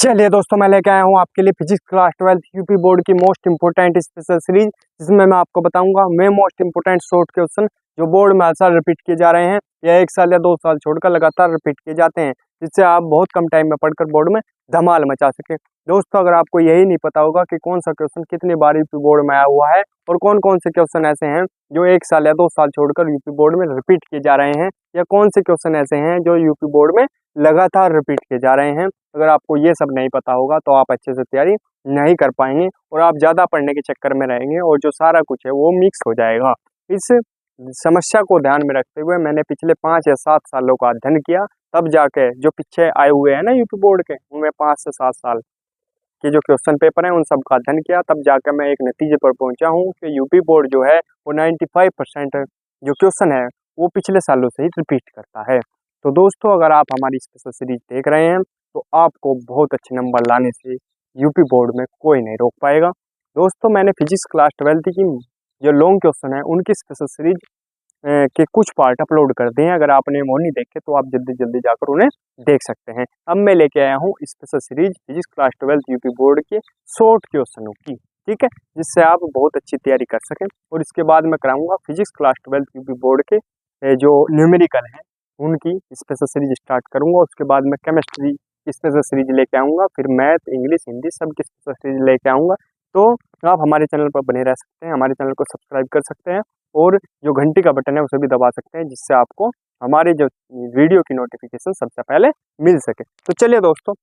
चलिए दोस्तों, मैं लेके आया हूँ आपके लिए फिजिक्स क्लास 12 यूपी बोर्ड की मोस्ट इंपोर्टेंट स्पेशल सीरीज, जिसमें मैं आपको बताऊंगा मैं मोस्ट इंपोर्टेंट शॉर्ट क्वेश्चन जो बोर्ड में हर साल रिपीट किए जा रहे हैं या 1 साल या 2 साल छोड़कर लगातार रिपीट किए जाते हैं, जिससे आप बहुत कम टाइम में पढ़कर बोर्ड में धमाल मचा सके। दोस्तों, अगर आपको यही नहीं पता होगा कि कौन सा क्वेश्चन कितनी बार यूपी बोर्ड में आया हुआ है और कौन कौन से क्वेश्चन ऐसे हैं जो 1 साल या 2 साल छोड़कर यूपी बोर्ड में रिपीट किए जा रहे हैं, या कौन से क्वेश्चन ऐसे हैं जो यूपी बोर्ड में लगातार रिपीट किए जा रहे हैं, अगर आपको ये सब नहीं पता होगा तो आप अच्छे से तैयारी नहीं कर पाएंगे और आप ज़्यादा पढ़ने के चक्कर में रहेंगे और जो सारा कुछ है वो मिक्स हो जाएगा। इस समस्या को ध्यान में रखते हुए मैंने पिछले 5 या 7 सालों का अध्ययन किया, तब जाके जो पीछे आए हुए हैं ना यूपी बोर्ड के, उनमें 5 से 7 साल के जो क्वेश्चन पेपर हैं उन सब का अध्ययन किया, तब जाकर मैं एक नतीजे पर पहुंचा हूँ कि यूपी बोर्ड जो है वो 95% जो क्वेश्चन है वो पिछले सालों से ही रिपीट करता है। तो दोस्तों, अगर आप हमारी स्पेशल सीरीज देख रहे हैं तो आपको बहुत अच्छे नंबर लाने से यूपी बोर्ड में कोई नहीं रोक पाएगा। दोस्तों, मैंने फिजिक्स क्लास 12 की जो लॉन्ग क्वेश्चन है उनकी स्पेशल सीरीज के कुछ पार्ट अपलोड कर दिए हैं। अगर आपने वो नहीं देखे तो आप जल्दी जल्दी जाकर उन्हें देख सकते हैं। अब मैं लेके आया हूँ special series physics class 12 UP board के शॉर्ट क्वेश्चनों की, ठीक है, जिससे आप बहुत अच्छी तैयारी कर सकें। और इसके बाद मैं कराऊंगा फिजिक्स क्लास 12 यूपी बोर्ड के जो न्यूमेरिकल हैं उनकी स्पेशल सीरीज स्टार्ट करूंगा। उसके बाद मैं केमिस्ट्री की स्पेशल सीरीज लेके आऊँगा, फिर मैथ, इंग्लिश, हिंदी सब की स्पेशल सीरीज लेके आऊँगा। तो आप हमारे चैनल पर बने रह सकते हैं, हमारे चैनल को सब्सक्राइब कर सकते हैं और जो घंटी का बटन है उसे भी दबा सकते हैं, जिससे आपको हमारे जो वीडियो की नोटिफिकेशन सबसे पहले मिल सके। तो चलिए दोस्तों,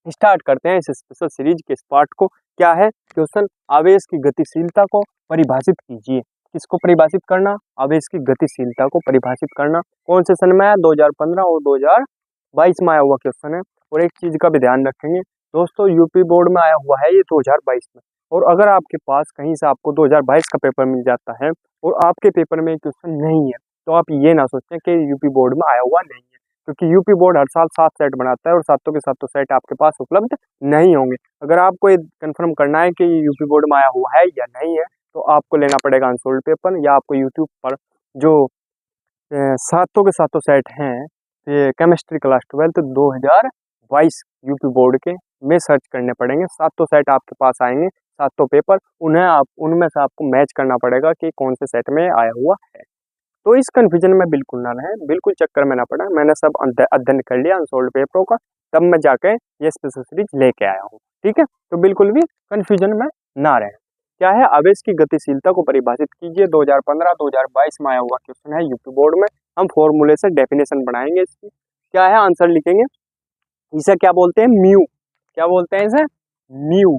स्टार्ट करते हैं इस स्पेशल सीरीज के इस पार्ट को। क्या है क्वेश्चन? आवेश की गतिशीलता को परिभाषित कीजिए। किसको परिभाषित करना? आवेश की गतिशीलता को परिभाषित करना। कौन से सन में आया? 2015 और 2022 में आया हुआ क्वेश्चन है। और एक चीज का भी ध्यान रखेंगे दोस्तों, यूपी बोर्ड में आया हुआ है ये 2022 में, और अगर आपके पास कहीं से आपको 2022 का पेपर मिल जाता है और आपके पेपर में क्वेश्चन नहीं है, तो आप ये ना सोचें कि यूपी बोर्ड में आया हुआ नहीं है, क्योंकि यूपी बोर्ड हर साल 7 सेट बनाता है और सातों के सातों सेट आपके पास उपलब्ध नहीं होंगे। अगर आपको ये कंफर्म करना है कि यूपी बोर्ड में आया हुआ है या नहीं है, तो आपको लेना पड़ेगा अनसोल्ड पेपर, या आपको यूट्यूब पर जो सातों के सातों सेट हैं ये केमिस्ट्री क्लास 12 2022 यूपी बोर्ड के में सर्च करने पड़ेंगे। सातों सेट आपके पास आएंगे, सातों पेपर, उन्हें आप उनमें से आपको मैच करना पड़ेगा कि कौन से सेट में आया हुआ है। तो इस कन्फ्यूजन में बिल्कुल ना रहें, बिल्कुल चक्कर में ना पड़ा। मैंने सब अध्ययन कर लिया अनसोल्ड पेपरों का, तब मैं जाके ये स्पेशल सीरीज लेके आया हूँ, ठीक है। तो बिल्कुल भी कन्फ्यूजन में ना रहें। क्या है? आवेश की गतिशीलता को परिभाषित कीजिए। 2015-2022 में आया हुआ क्वेश्चन है यूपी बोर्ड में। हम फॉर्मूले से डेफिनेशन बनाएंगे इसकी। क्या है? आंसर लिखेंगे। इसे क्या बोलते हैं? म्यू। क्या बोलते हैं इसे? म्यू,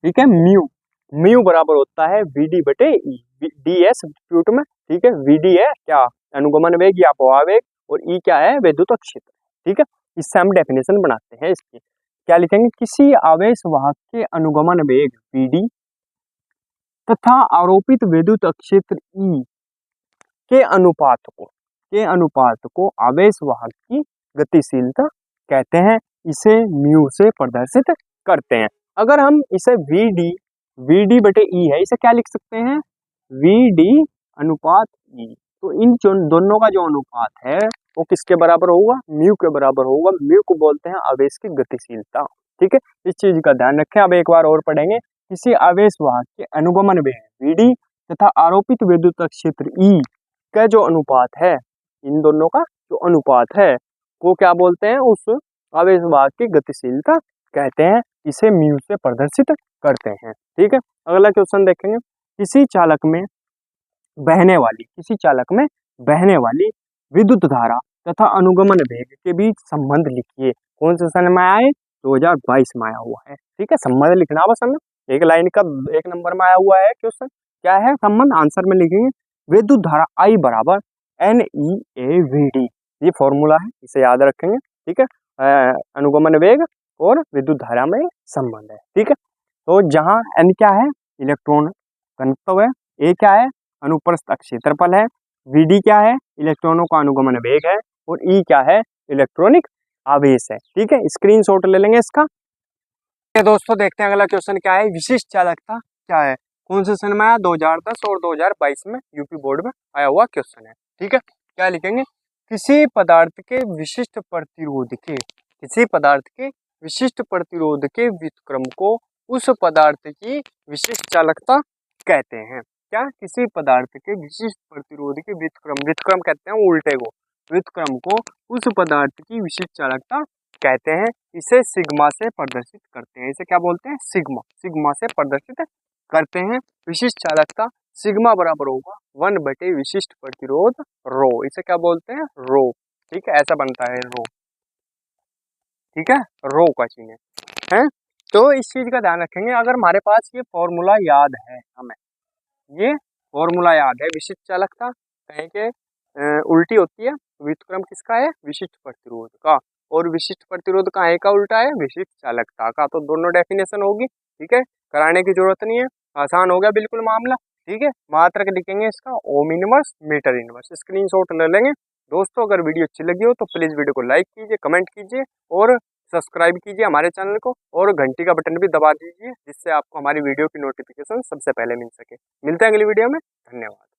ठीक है। म्यू म्यू बराबर होता है वीडी बटे ई, डी है सब्स्टिट्यूट में, ठीक है। वीडी है क्या? अनुगमन वेग या प्रवाह वेग, और ई क्या है? विद्युत क्षेत्र, ठीक है। इससे हम डेफिनेशन बनाते हैं इसकी। क्या लिखेंगे? किसी आवेश वाहक के अनुगमन वेग वीडी तथा आरोपित विद्युत क्षेत्र ई के अनुपात को आवेश वाहक की गतिशीलता कहते हैं। इसे म्यू से प्रदर्शित करते हैं। अगर हम इसे वीडी बटे ई है, इसे क्या लिख सकते हैं? वीडी अनुपात ई। तो इन दोनों का जो अनुपात है वो किसके बराबर होगा? म्यू के बराबर होगा। म्यू को बोलते हैं आवेश की गतिशीलता, ठीक है। इस चीज का ध्यान रखें। अब एक बार और पढ़ेंगे। किसी आवेश वाहक के अनुगमन वेग वीडी तथा आरोपित विद्युत क्षेत्र ई का जो अनुपात है, इन दोनों का जो अनुपात है वो क्या बोलते हैं? उस आवेश वाहक की गतिशीलता कहते हैं। इसे म्यू से प्रदर्शित करते हैं, ठीक है। अगला क्वेश्चन देखेंगे। किसी चालक में बहने वाली विद्युत धारा तथा अनुगमन वेग के बीच संबंध लिखिए। कौन से सन में आए? 2022 में आया हुआ है, ठीक है। संबंध लिखना बस हमें, एक लाइन का 1 नंबर में आया हुआ है क्वेश्चन। क्या है संबंध? आंसर में लिखेंगे विद्युत धारा I बराबर NEAVD, ये फॉर्मूला है, इसे याद रखेंगे, ठीक है। अनुगमन वेग और विद्युत धारा में संबंध है, ठीक है। तो जहां N क्या है? इलेक्ट्रॉन घनत्व है, A क्या है? अनुप्रस्थ क्षेत्रफल है, VD क्या है? इलेक्ट्रॉनों का अनुगमन वेग है, और E क्या है? इलेक्ट्रॉनिक आवेश है, ठीक है। स्क्रीनशॉट ले लेंगे इसका। दोस्तों, देखते हैं अगला क्वेश्चन क्या है। विशिष्ट चालकता क्या है? कौन से सन में आया? 2010 और 2022 में यूपी बोर्ड में आया हुआ क्वेश्चन है, ठीक है। क्या लिखेंगे? किसी पदार्थ के विशिष्ट प्रतिरोध के व्युत्क्रम को उस पदार्थ की विशिष्ट चालकता कहते हैं। क्या? किसी पदार्थ के विशिष्ट प्रतिरोध के व्युत्क्रम कहते हैं उल्टे को, व्युत्क्रम को उस पदार्थ की विशिष्ट चालकता कहते हैं। इसे सिग्मा से प्रदर्शित करते हैं। इसे क्या बोलते हैं? सिग्मा से प्रदर्शित करते हैं। विशिष्ट चालकता सिग्मा बराबर होगा 1/, विशिष्ट प्रतिरोध रो। इसे क्या बोलते हैं? रो। ठीक है, ऐसा बनता है रो। ठीक है, रो का चिन्ह है। तो इस चीज का ध्यान रखेंगे। अगर हमारे पास ये फॉर्मूला याद है, हमें ये फॉर्मूला याद है, विशिष्ट चालकता कहीं के उल्टी होती है, व्युत्क्रम किसका है? विशिष्ट प्रतिरोध का, और विशिष्ट प्रतिरोध का है का उल्टा है विशिष्ट चालकता का। तो दोनों डेफिनेशन होगी। ठीक है, कराने की जरूरत नहीं है, आसान हो गया बिल्कुल मामला। ठीक है, मात्रक लिखेंगे इसका ohm inverse metre inverse, screenshot ले लेंगे। दोस्तों अगर वीडियो अच्छी लगी हो तो प्लीज वीडियो को लाइक कीजिए, कमेंट कीजिए और सब्सक्राइब कीजिए हमारे चैनल को, और घंटी का बटन भी दबा दीजिए जिससे आपको हमारी वीडियो की नोटिफिकेशन सबसे पहले मिल सके। मिलते हैं अगली वीडियो में। धन्यवाद।